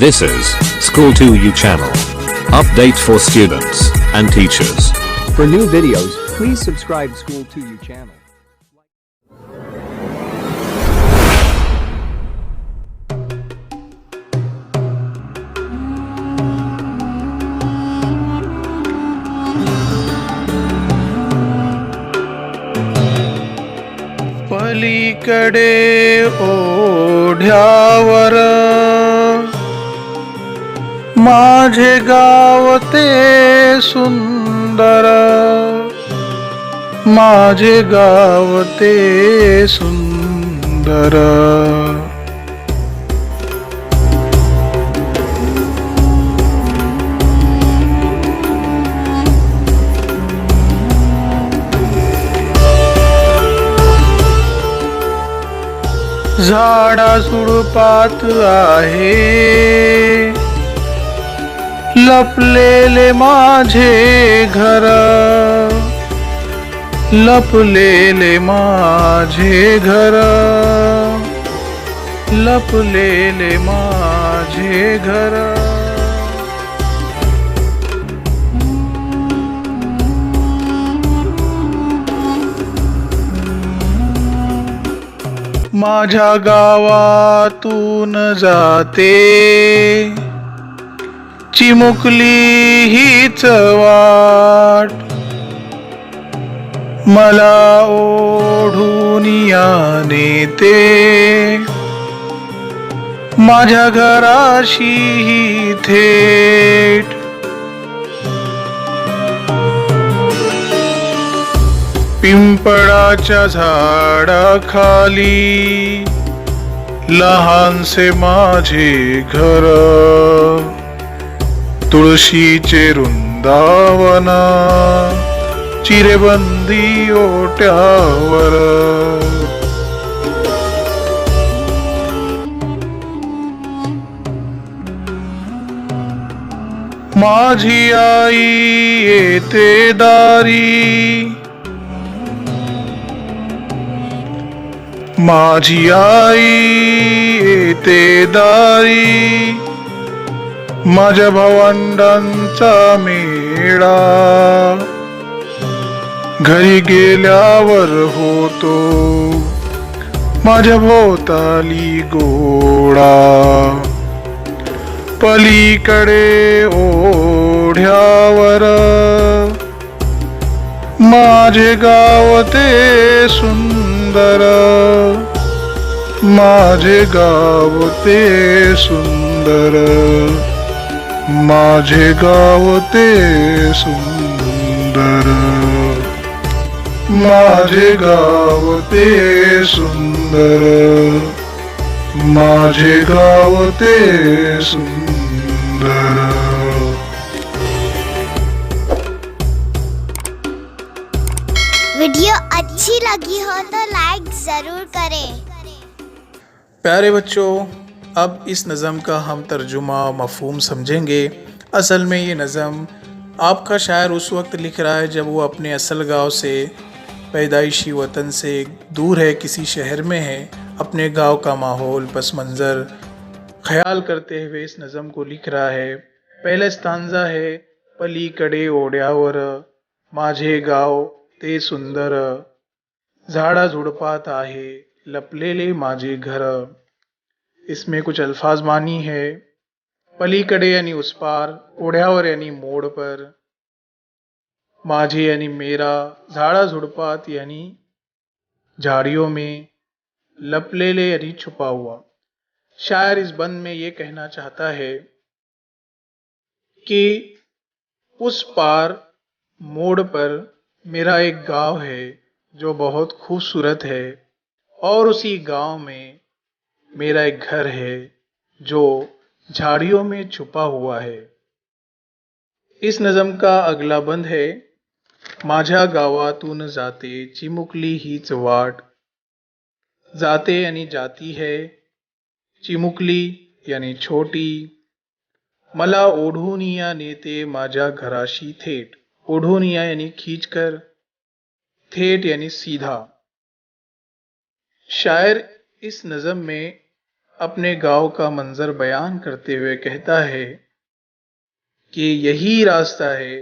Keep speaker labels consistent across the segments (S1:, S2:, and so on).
S1: This is School 2U channel. Update for students and teachers.
S2: For new videos, please subscribe School 2U channel.
S3: पलीकडे ओढ्यावर माझे गाव ते सुंदर, माझे गाव ते सुंदर. झाडा झुडपात आहे लपलेले माझे घर, लपलेले माझे घर, लपलेले माझे घर. माझ्या गावातून जाते चिमुकली हीच वाट, मला ओढून या नेते माझ्या घराशी ही थेट. पिंपळाच्या झाडाखाली लहानसे माझे घर, तुळशीचे वृंदावन चिरेबंदी ओट्यावर. माझी आई येते दारी, माझी आई येते दारी, माझ्या भावंडांचा मेळा घरी गेल्यावर होतो माझ्या भोवताली गोळा. पलीकडे ओढ्यावर माझे गाव ते सुंदर, माझे गाव ते सुंदर, माझे गाव ते सुंदर, माझे गाव ते सुंदर, माझे गाव ते सुंदर.
S4: वीडियो अच्छी लगी हो तो लाइक ज़रूर करें.
S3: प्यारे बच्चों, अब इस नज़म का हम तर्जुमा मफ़हूम समझेंगे. असल में ये नज़म आपका शायर उस वक्त लिख रहा है जब वो अपने असल गांव से, पैदाइशी वतन से दूर है, किसी शहर में है. अपने गांव का माहौल, पस मंज़र ख्याल करते हुए इस नज़म को लिख रहा है. पहला स्टांजा है पलीकडे ओढ्यावर माझे गाव ते सुंदर, झाडा झुडपात आहे लपलेले माझे घर. इसमें कुछ अल्फाज मानी है. पलीकडे यानी उस पार, ओढ्यावर यानी मोड़ पर, माझे यानी मेरा, झाड़ा झुडपात यानी झाड़ियों में, लपलेले यानी छुपा हुआ. शायर इस बंद में ये कहना चाहता है कि उस पार मोड़ पर मेरा एक गांव है जो बहुत खूबसूरत है, और उसी गांव में मेरा एक घर है जो झाड़ियों में छुपा हुआ है. इस नज़म का अगला बंद है माझ्या गावातून जाते चिमुकली हीच वाट. जाते यानी जाती है, चिमुकली यानी छोटी, मला ओढून या नेते माझ्या घराशी थेट. ओढून यानी खींचकर, थेट यानी सीधा. शायर इस नज़म में अपने गांव का मंजर बयान करते हुए कहता है कि यही रास्ता है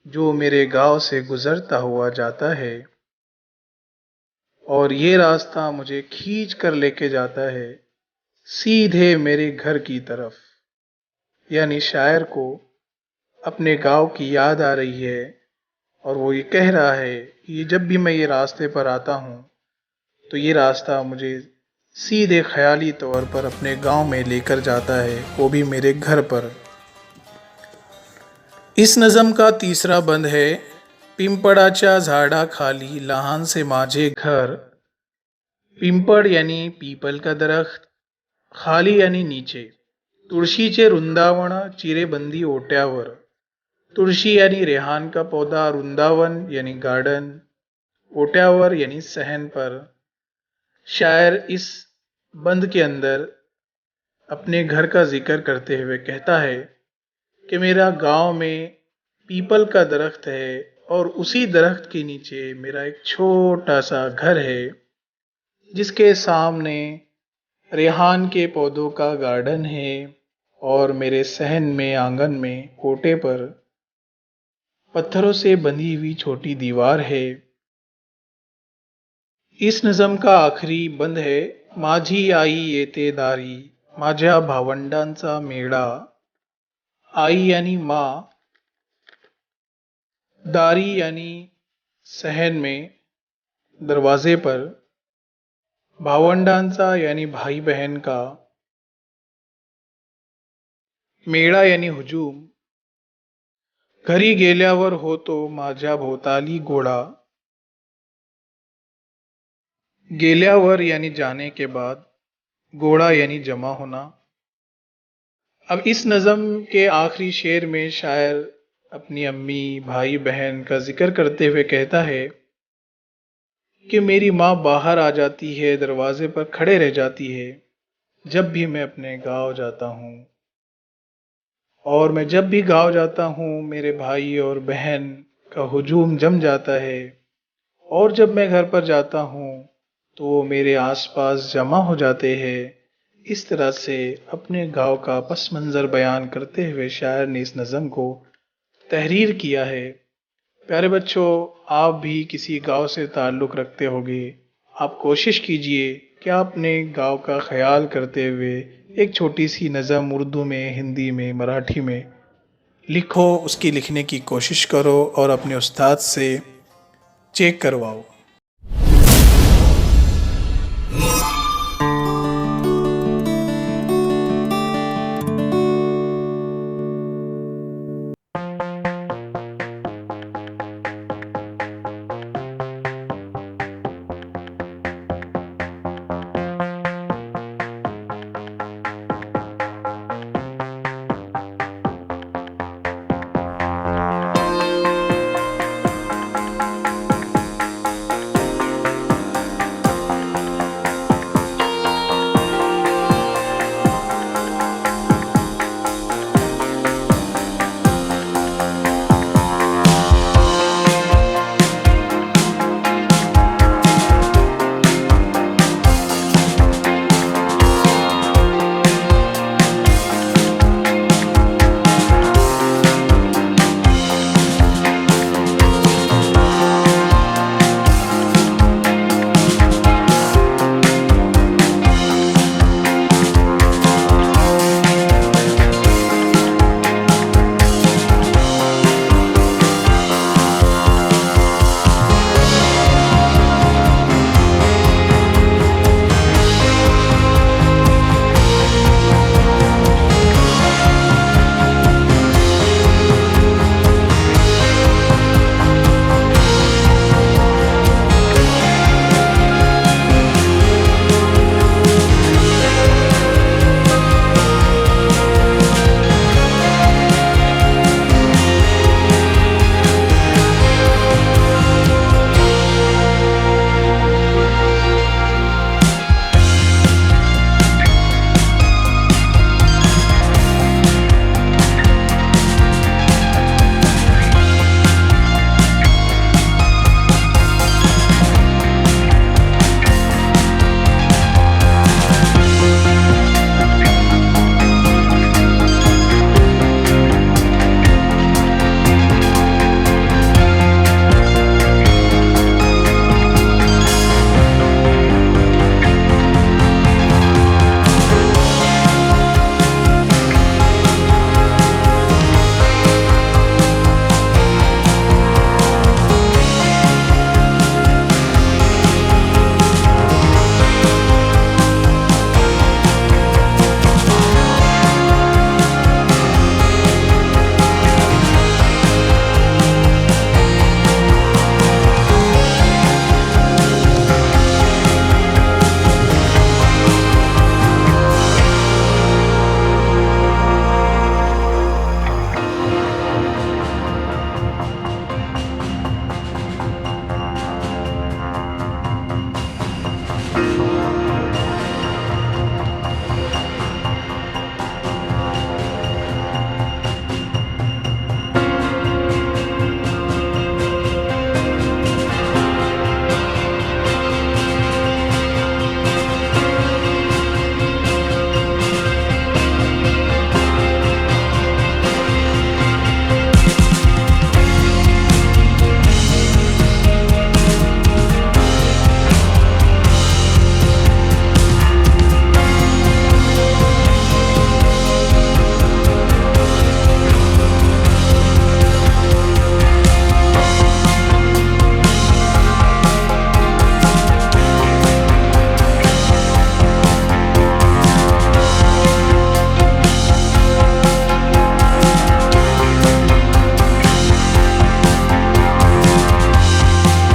S3: जो मेरे गांव से गुजरता हुआ जाता है और ये रास्ता मुझे खींच कर लेके जाता है सीधे मेरे घर की तरफ। यानी शायर को अपने गांव की याद आ रही है और वो ये कह रहा है कि जब भी मैं ये रास्ते पर आता हूँ तो ये रास्ता मुझे सीधे ख्याली तौर पर अपने गांव में लेकर जाता है, वो भी मेरे घर पर। इस नज़म का तीसरा बंद है, पिंपळाच्या झाडा खाली लहानसे माझे घर। पिंपळ यानी पीपल का दरख्त, खाली यानी नीचे, तुळशीचे वृंदावन चिरेबंदी ओट्यावर। तुळशी यानी रेहान का पौधा, वृंदावन यानी गार्डन, ओट्यावर यानी सहन पर। शायर इस बंद के अंदर अपने घर का जिक्र करते हुए कहता है कि मेरा गांव में पीपल का दरख्त है और उसी दरख्त के नीचे मेरा एक छोटा सा घर है जिसके सामने रेहान के पौधों का गार्डन है और मेरे सहन में आंगन में कोटे पर पत्थरों से बंधी हुई छोटी दीवार है। इस नज़म का आखिरी बंद है, माझी आई येते दारी माझ्या भावंडांचा मेळा। आई यानी माँ, दारी यानी सहन में, दरवाजे पर, भावंडांचा यानी भाई बहन का, मेळा यानी हुजूम, घरी गेल्यावर होतो माझ्या भोवताली गोळा। गेल्यावर यानी जाने के बाद, गोड़ा यानी जमा होना। अब इस नज़म के आखिरी शेर में शायर अपनी अम्मी भाई बहन का जिक्र करते हुए कहता है कि मेरी माँ बाहर आ जाती है, दरवाजे पर खड़े रह जाती है जब भी मैं अपने गांव जाता हूँ, और मैं जब भी गांव जाता हूँ मेरे भाई और बहन का हुजूम जम जाता है, और जब मैं घर पर जाता हूँ तो वो मेरे आसपास जमा हो जाते हैं। इस तरह से अपने गांव का पस मंज़र बयान करते हुए शायर ने इस नज़म को तहरीर किया है। प्यारे बच्चों, आप भी किसी गांव से ताल्लुक़ रखते होंगे। आप कोशिश कीजिए कि आप अपने गांव का ख्याल करते हुए एक छोटी सी नज़म उर्दू में, हिंदी में, मराठी में लिखो, उसकी लिखने की कोशिश करो और अपने उस्ताद से चेक करवाओ।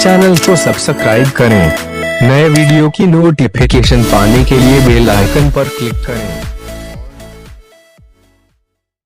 S5: चैनल को सब्सक्राइब करें। नए वीडियो की नोटिफिकेशन पाने के लिए बेल आइकन पर क्लिक करें।